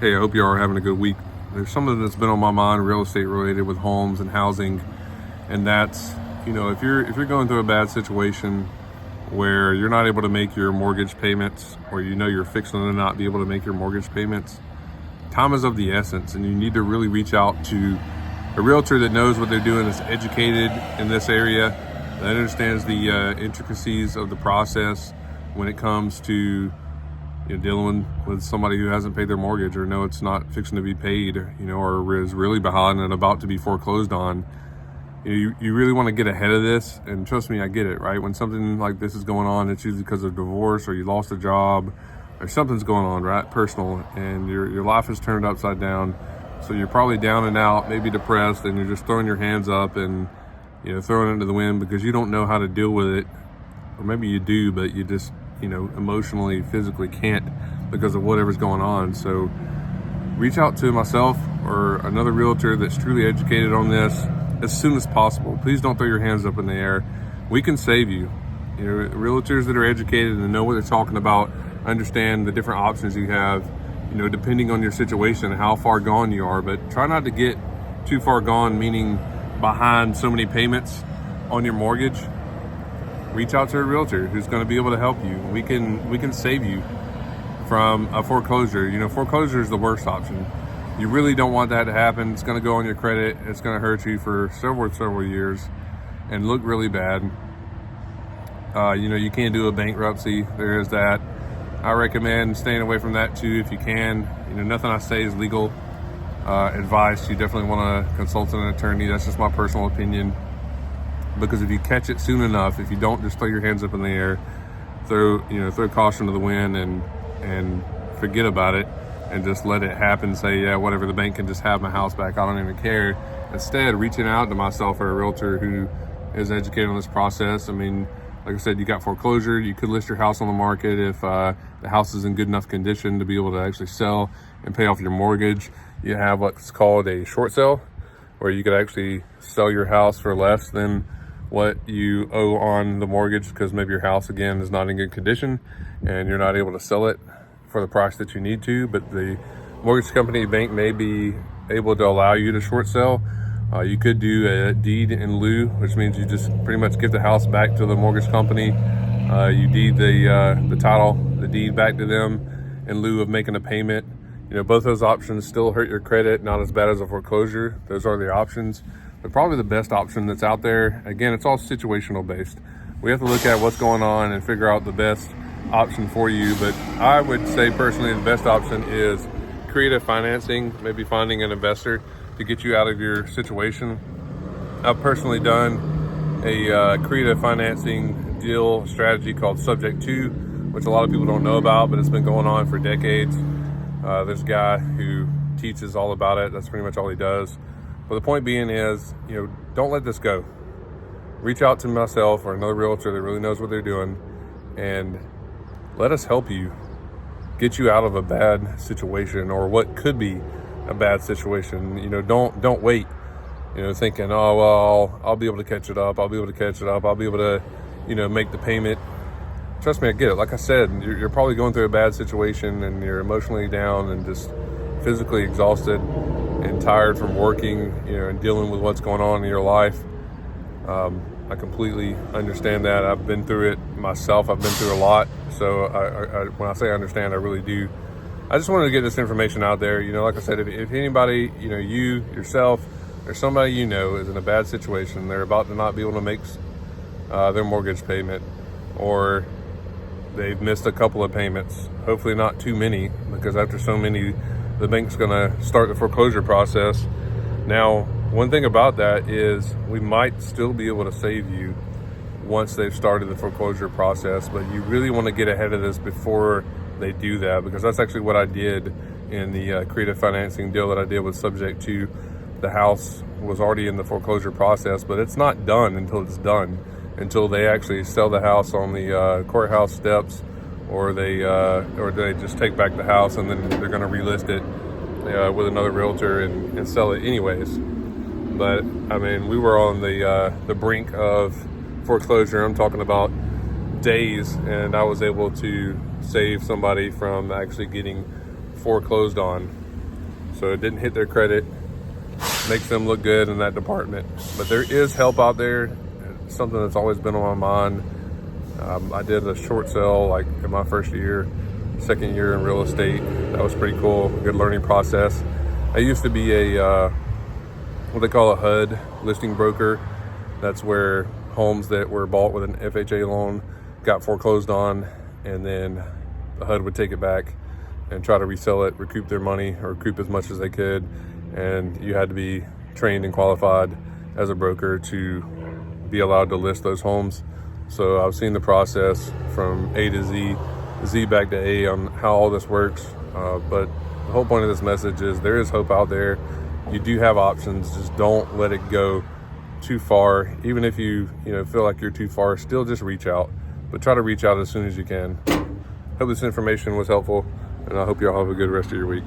Hey, I hope you all are having a good week. There's something that's been on my mind, real estate related with homes and housing, and that's, if you're going through a bad situation where you're not able to make your mortgage payments, or you're fixing to not be able to make your mortgage payments, time is of the essence, and you need to really reach out to a realtor that knows what they're doing, is educated in this area, that understands the intricacies of the process when it comes to dealing with somebody who hasn't paid their mortgage, or know it's not fixing to be paid, or is really behind and about to be foreclosed on. You really want to get ahead of this, and trust me, I get it, right? When something like this is going on, it's usually because of divorce, or you lost a job, or something's going on, right? Personal, and your life is turned upside down. So you're probably down and out, maybe depressed, and you're just throwing your hands up and throwing it into the wind because you don't know how to deal with it. Or maybe you do, but you just emotionally, physically can't because of whatever's going on. So reach out to myself or another realtor that's truly educated on this as soon as possible. Please don't throw your hands up in the air. We can save you. Realtors that are educated and know what they're talking about understand the different options you have, depending on your situation and how far gone you are. But try not to get too far gone, meaning behind so many payments on your mortgage. Reach out to a realtor who's going to be able to help you. We can save you from a foreclosure. Foreclosure is the worst option. You really don't want that to happen. It's going to go on your credit. It's going to hurt you for several years and look really bad. You can't do a bankruptcy. There is that. I recommend staying away from that too if you can. Nothing I say is legal advice. You definitely want to consult an attorney. That's just my personal opinion. Because if you catch it soon enough, if you don't just throw your hands up in the air, throw caution to the wind and forget about it and just let it happen, say, yeah, whatever, the bank can just have my house back, I don't even care. Instead, reaching out to myself or a realtor who is educated on this process. I mean, like I said, you got foreclosure. You could list your house on the market if the house is in good enough condition to be able to actually sell and pay off your mortgage. You have what's called a short sale, where you could actually sell your house for less than what you owe on the mortgage, because maybe your house again is not in good condition and you're not able to sell it for the price that you need to, but the mortgage company bank may be able to allow you to short sell. You could do a deed in lieu, which means you just pretty much give the house back to the mortgage company. You deed the title, the deed back to them in lieu of making a payment. Both those options still hurt your credit, not as bad as a foreclosure. Those are the options. But probably the best option that's out there, again, it's all situational based. We have to look at what's going on and figure out the best option for you. But I would say personally, the best option is creative financing, maybe finding an investor to get you out of your situation. I've personally done a creative financing deal strategy called Subject to, which a lot of people don't know about, but it's been going on for decades. There's a guy who teaches all about it. That's pretty much all he does. But the point being is, don't let this go. Reach out to myself or another realtor that really knows what they're doing, and let us help you get you out of a bad situation, or what could be a bad situation. Don't wait, thinking, oh, well, I'll be able to catch it up. I'll be able to, make the payment. Trust me, I get it. Like I said, you're probably going through a bad situation and you're emotionally down and just physically exhausted and tired from working, and dealing with what's going on in your life. I completely understand that. I've been through it myself. I've been through a lot. So when I say I understand, I really do. I just wanted to get this information out there. Like I said, if anybody, you, yourself, or somebody is in a bad situation, they're about to not be able to make their mortgage payment, or they've missed a couple of payments, hopefully not too many, because after so many, the bank's going to start the foreclosure process. Now, one thing about that is we might still be able to save you once they've started the foreclosure process, but you really want to get ahead of this before they do that, because that's actually what I did in the creative financing deal that I did with Subject to. The house was already in the foreclosure process, but it's not done until it's done, until they actually sell the house on the courthouse steps, or they just take back the house and then they're going to relist it with another realtor and sell it anyways. But I mean, we were on the brink of foreclosure. I'm talking about days, and I was able to save somebody from actually getting foreclosed on. so it didn't hit their credit. Makes them look good in that department. But there is help out there. It's something that's always been on my mind. I did a short sale like in my first year, second year in real estate. That was pretty cool, good learning process. I used to be a what they call a HUD, listing broker. That's where homes that were bought with an FHA loan got foreclosed on, and then the HUD would take it back and try to resell it, recoup their money, or recoup as much as they could. And you had to be trained and qualified as a broker to be allowed to list those homes. So I've seen the process from A to Z, Z back to A on how all this works. But the whole point of this message is there is hope out there. You do have options. Just don't let it go too far. Even if you feel like you're too far, still just reach out. But try to reach out as soon as you can. Hope this information was helpful, and I hope you all have a good rest of your week.